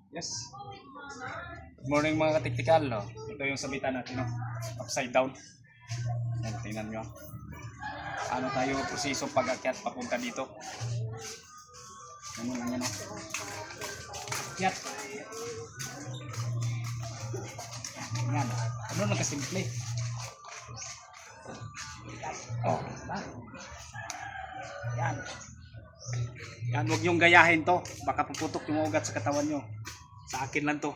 Yes. Good morning mga katiktikal, no? Ito yung sabitan natin, no? Upside down. Yan, tingnan nyo. Ano tayo proseso pag-akyat papunta dito. Ano lang yan, no? Akyat. Yan. Ano lang kasimple. Oh, ba? Yan. Yan, huwag nyong gayahin to. Baka puputok yung ugat sa katawan nyo. Sa akin lang to.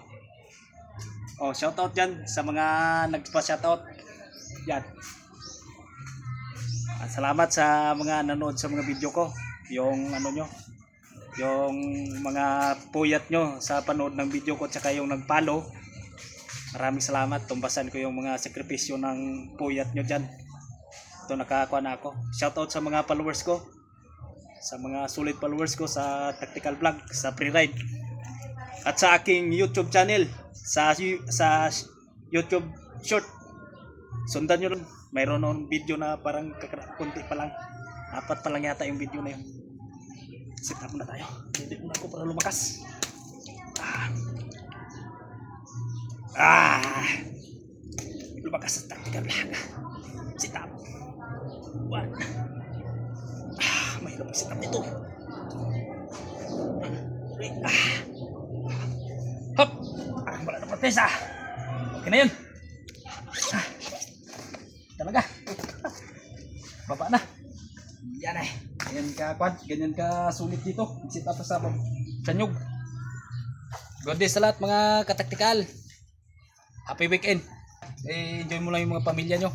Oh, shoutout dyan sa mga nagpa-shoutout. Yan. At salamat sa mga nanood sa mga video ko. Yung ano nyo. Yung mga puyat nyo sa panood ng video ko. Tsaka yung nag-follow. Maraming salamat. Tumbasan ko yung mga sakripisyo ng puyat nyo dyan. Ito nakakuha na ako. Shoutout sa mga followers ko. Sa mga solid followers ko sa Tactical Vlog, sa Pre-Ride. At sa aking YouTube channel, sa YouTube short. Sundan nyo lang. Mayroon ng video na parang kunti pa lang. 4 pa lang yata yung video na yun. Sit up muna tayo. Hindi muna ako para lumakas. Lumakas sa Tactical Vlog. Sit up. 1. Mahirap ang sit up nito. Hop! Wala na protesa. Okay na yun. Talaga. Baba na. Yan eh. Ganyan ka quad. Ganyan ka sulit dito. Sit up sa sanyog. Good day sa lahat mga kataktikal. Happy weekend. Enjoy mo lang yung mga pamilya nyo.